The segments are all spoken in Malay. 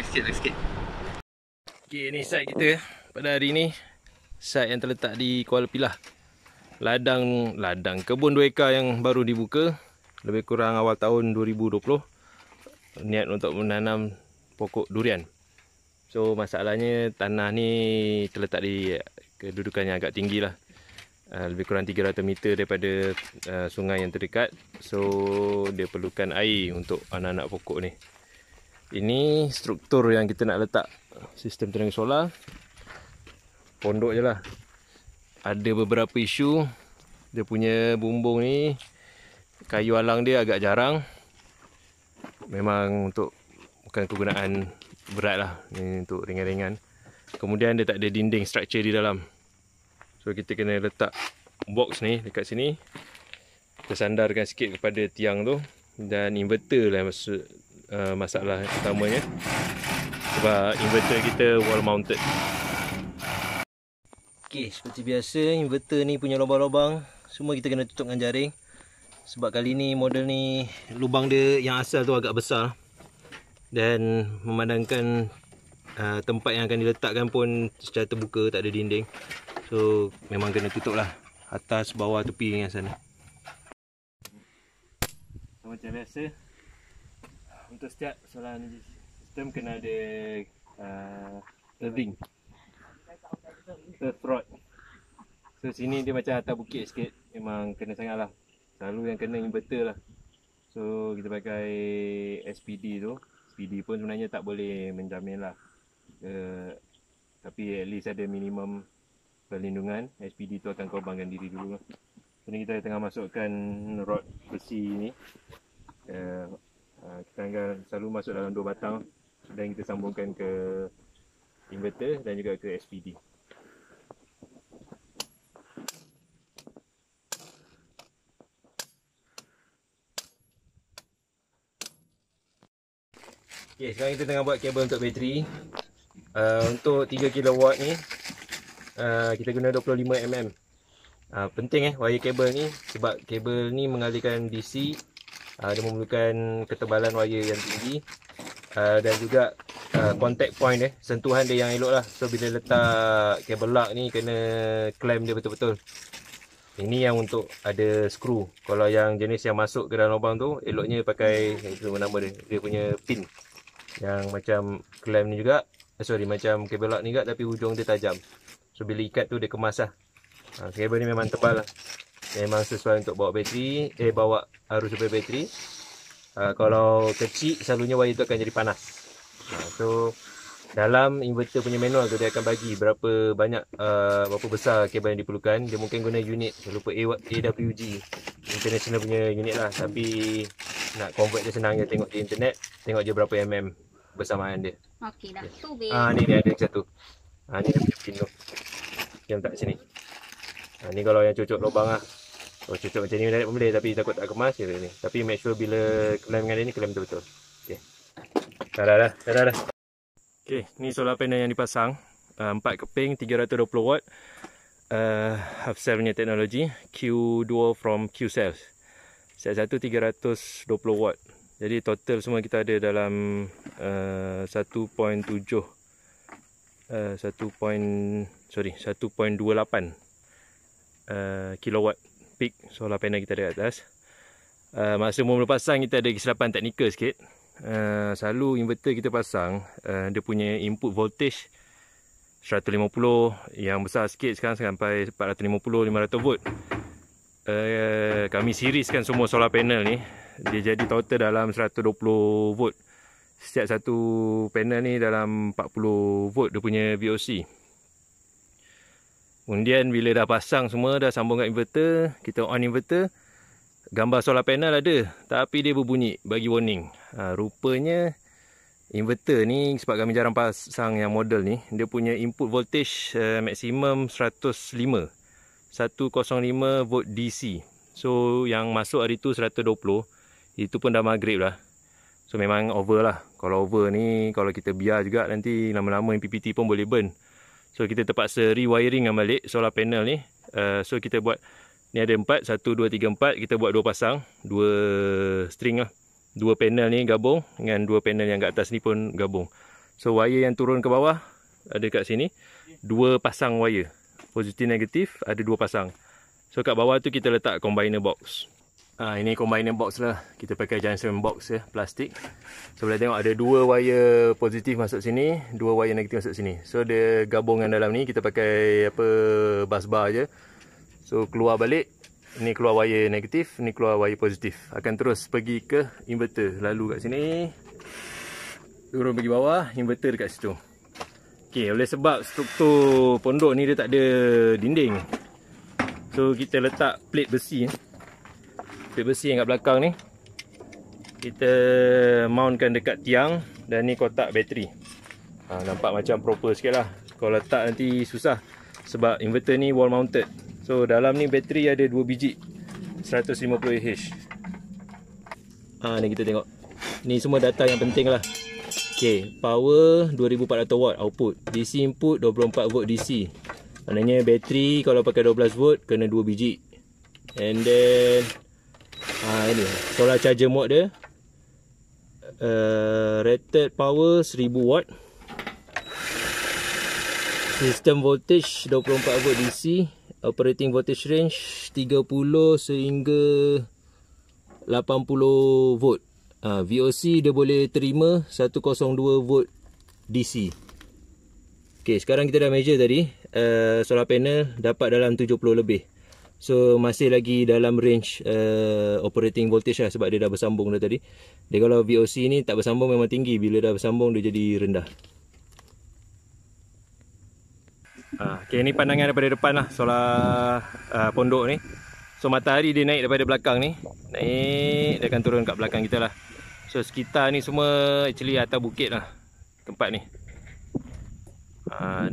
Lagi sikit. Okay, ni site kita pada hari ni. Site yang terletak di Kuala Pilah. Ladang kebun 2 ekar yang baru dibuka. Lebih kurang awal tahun 2020. Niat untuk menanam pokok durian. So masalahnya tanah ni terletak di kedudukan yang agak tinggi lah. Lebih kurang 300 meter daripada sungai yang terdekat. So dia perlukan air untuk anak-anak pokok ni. Ini struktur yang kita nak letak sistem tenaga solar. Pondok je lah. Ada beberapa isu. Dia punya bumbung ni, kayu alang dia agak jarang. Memang untuk bukan kegunaan berat lah. Ni untuk ringan-ringan. Kemudian dia tak ada dinding structure di dalam. So kita kena letak box ni dekat sini. Kita sandarkan sikit kepada tiang tu. Dan inverter lah maksud masalah utamanya, sebab inverter kita wall mounted. Okey, seperti biasa inverter ni punya lubang-lubang semua kita kena tutup dengan jaring. Sebab kali ni model ni lubang dia yang asal tu agak besar. Dan memandangkan tempat yang akan diletakkan pun secara terbuka, tak ada dinding. So memang kena tutup lah atas, bawah, tepi dengan sana. Macam biasa, untuk setiap solar energy system kena ada earthing, earth rod. So sini dia macam atas bukit sikit, memang kena sangat lah. Selalu yang kena inverter lah. So kita pakai SPD tu. SPD pun sebenarnya tak boleh menjamin lah, tapi at least ada minimum perlindungan. SPD tu akan korbankan diri dulu lah. So ni kita tengah masukkan rod besi ni. Kita akan selalu masuk dalam 2 batang dan kita sambungkan ke inverter dan juga ke SPD. Okay, sekarang kita tengah buat kabel untuk bateri. Untuk 3 kW ni kita guna 25mm. Penting wire kabel ni, sebab kabel ni mengalirkan DC. Dia memerlukan ketebalan wire yang tinggi, dan juga contact point sentuhan dia yang elok lah. So bila letak kabel lug ni kena clamp dia betul-betul. Ini yang untuk ada skru. Kalau yang jenis yang masuk ke dalam lubang tu, eloknya pakai itu nama dia punya pin yang macam clamp ni juga. Macam kabel lug ni juga, tapi hujung dia tajam. So bila ikat tu dia kemas lah. Kabel ni memang tebal lah. Memang sesuai untuk bawa bateri, bawa arus supaya bateri. Kalau kecil, selalunya wire tu akan jadi panas. So dalam inverter punya manual tu dia akan bagi berapa banyak, berapa besar kabel yang diperlukan. Dia mungkin guna unit, saya lupa, AWG international punya unit lah. Tapi nak convert dia senang je, tengok di internet, tengok je berapa mm bersamaan dia. Okey dah. Tu be. Ni dia ada satu. Ni dia punya pin tu. Yang tak sini. Ni kalau yang cocok lubang lah. Kalau cocok macam ni pun boleh, tapi takut tak kemas je ni. Tapi make sure bila clamp dengan dia ni, clamp betul-betul. Okey. Dah. Okey, ni solar panel yang dipasang. 4 keping 320 watt. Half cell punya teknologi. Q2 from Qcells. Set 1 320 watt. Jadi total semua kita ada dalam 1.28 kilowatt peak solar panel kita ada kat atas. Masa mula pasang kita ada kesilapan teknikal sikit. Selalu inverter kita pasang, dia punya input voltage 150, yang besar sikit sekarang sampai 450-500 volt. Kami serieskan semua solar panel ni. Dia jadi total dalam 120 volt. Setiap satu panel ni dalam 40 volt dia punya VOC. Kemudian bila dah pasang semua, dah sambung kat inverter, kita on inverter, gambar solar panel ada, tapi dia berbunyi, bagi warning. Rupanya inverter ni, sebab kami jarang pasang yang model ni, dia punya input voltage maksimum 105 volt DC. So yang masuk hari tu 120, itu pun dah maghrib lah. So memang over lah. Kalau over ni, kalau kita biar juga, nanti lama-lama MPPT pun boleh burn. So kita terpaksa rewiring balik solar panel ni. So kita buat, ni ada 4, 1, 2, 3, 4. Kita buat 2 pasang, 2 string lah. 2 panel ni gabung dengan 2 panel yang kat atas ni pun gabung. So wire yang turun ke bawah ada kat sini, 2 pasang wire. Positif negatif ada 2 pasang. So kat bawah tu kita letak combiner box. Ini combiner box lah. Kita pakai junction box ya, plastik. So boleh tengok ada 2 wire positif masuk sini, 2 wire negatif masuk sini. So dia gabungan dalam ni, kita pakai apa, bus bar je. So keluar balik, ni keluar wire negatif, ni keluar wire positif. Akan terus pergi ke inverter. Lalu kat sini, turun pergi bawah, inverter dekat situ. Okey, oleh sebab struktur pondok ni dia tak ada dinding. So kita letak plate besi. Plate besi yang kat belakang ni kita mountkan dekat tiang, dan ni kotak bateri. Nampak macam proper sikit lah. Kalau letak nanti susah sebab inverter ni wall mounted. So dalam ni bateri ada 2 biji 150Ah. Ni kita tengok. Ni semua data yang penting lah. Okay, power 2400 watt output, DC input 24 volt DC. Maknanya bateri kalau pakai 12 volt kena 2 biji. And then ini solar charger mode dia. Rated power 1000 watt. System voltage 24 volt DC. Operating voltage range 30 sehingga 80 volt. VOC dia boleh terima 102 volt DC. Ok, sekarang kita dah measure tadi. Solar panel dapat dalam 70 lebih. So masih lagi dalam range operating voltage lah, sebab dia dah bersambung dah tadi. Dia kalau VOC ni tak bersambung memang tinggi, bila dah bersambung dia jadi rendah. Ok, ni pandangan daripada depan lah solar pondok ni. So matahari dia naik daripada belakang ni, naik, dia akan turun kat belakang kita lah. So sekitar ni semua actually atas bukit lah tempat ni.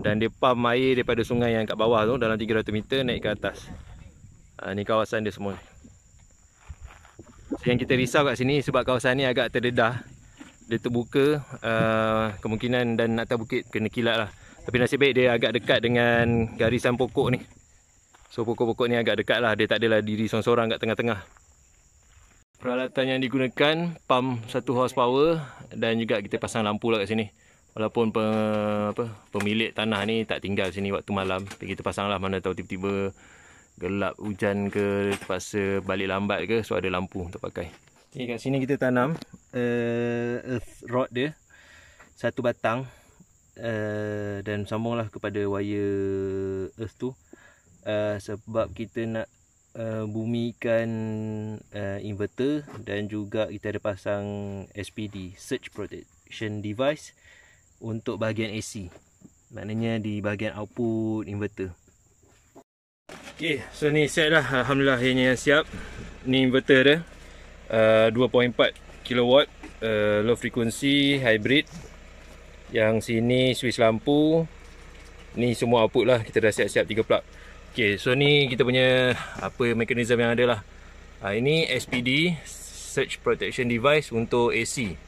Dan dia pump air daripada sungai yang kat bawah tu dalam 300 meter naik ke atas. Ni kawasan dia semua. So, yang kita risau kat sini sebab kawasan ni agak terdedah. Dia terbuka, kemungkinan dan atas bukit kena kilat lah. Tapi nasib baik dia agak dekat dengan garisan pokok ni. So pokok-pokok ni agak dekat lah, dia tak adalah diri sorang-sorang kat tengah-tengah. Peralatan yang digunakan, pump 1 horsepower, dan juga kita pasang lampu lah kat sini. Walaupun pemilik tanah ni tak tinggal sini waktu malam, tapi kita pasang lah, mana tahu tiba-tiba gelap hujan ke, terpaksa balik lambat ke, so ada lampu untuk pakai. Okay, kat sini kita tanam earth rod dia, 1 batang, dan sambunglah kepada wire earth tu. Sebab kita nak bumikan inverter, dan juga kita ada pasang SPD, Surge Protection Device, untuk bahagian AC, maknanya di bahagian output inverter. Ok, so ni set lah, alhamdulillah ianya siap. Ni inverter dia, 2.4 kW, low frequency, hybrid. Yang sini switch lampu. Ni semua output lah, kita dah siap-siap 3 plug. Ok, so ni kita punya mekanisme yang ada lah. Ini SPD, Surge Protection Device untuk AC.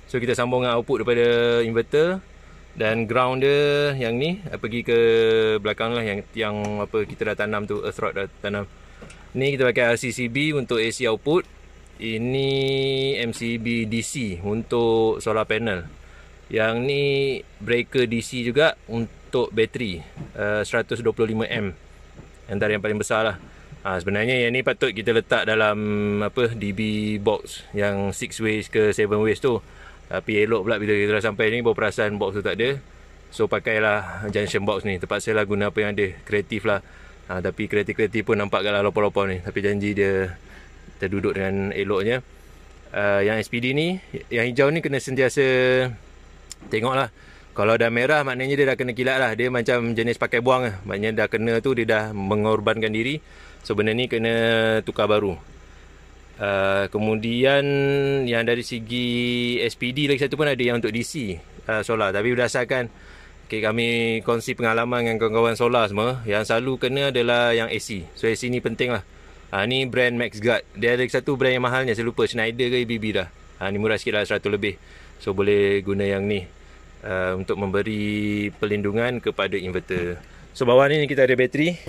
So kita sambung dengan output daripada inverter, dan ground dia yang ni pergi ke belakang lah, yang tiang kita dah tanam tu, earth rod dah tanam. Ni kita pakai RCCB untuk AC output. Ini MCB DC untuk solar panel. Yang ni breaker DC juga untuk bateri, 125 antara yang paling besar lah. Sebenarnya yang ni patut kita letak dalam DB box yang 6 ways ke 7 ways tu. Tapi elok pula bila kita dah sampai ni baru perasan box tu tak ada. So pakailah junction box ni. Terpaksa lah guna apa yang ada. Kreatif lah. Tapi kreatif-kreatif pun nampak lah lopor-lopor ni. Tapi janji dia terduduk dengan eloknya. Yang SPD ni, yang hijau ni kena sentiasa tengok lah. Kalau dah merah maknanya dia dah kena kilat lah. Dia macam jenis pakai buang lah. Maknanya dah kena tu dia dah mengorbankan diri. So benda ni kena tukar baru. Kemudian yang dari segi SPD lagi satu pun ada yang untuk DC solar. Tapi berdasarkan kami kongsi pengalaman dengan kawan-kawan solar semua, yang selalu kena adalah yang AC. So AC ni penting lah. Ni brand MaxGuard. Dia ada satu brand yang mahalnya, saya lupa Schneider ke ABB dah. Ni murah sikit lah, 100 lebih. So boleh guna yang ni untuk memberi perlindungan kepada inverter. So bawah ni kita ada bateri,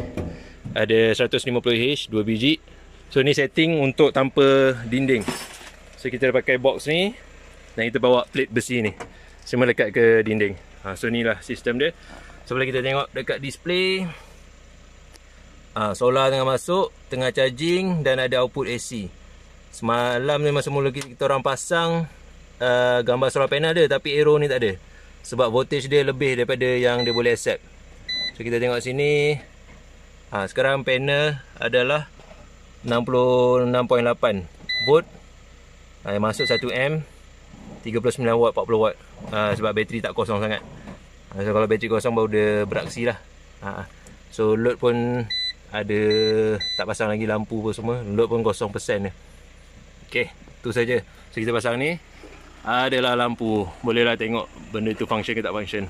ada 150H 2 biji. So ni setting untuk tanpa dinding. So kita dah pakai box ni, dan kita bawa plate besi ni. semua lekat ke dinding. So ni lah sistem dia. So boleh kita tengok dekat display, solar tengah masuk, tengah charging dan ada output AC. Semalam ni masa mula kita orang pasang gambar solar panel dia, tapi arrow ni tak ada. Sebab voltage dia lebih daripada yang dia boleh accept. So kita tengok sini. Sekarang panel adalah 66.8 volt. Yang masuk 1 amp, 39 watt, 40 watt. Sebab bateri tak kosong sangat. So kalau bateri kosong baru dia beraksi lah. So load pun ada, tak pasang lagi lampu pun semua. Load pun 0% je. Okay, tu saja. So kita pasang ni, adalah lampu. Bolehlah tengok benda tu function ke tak function.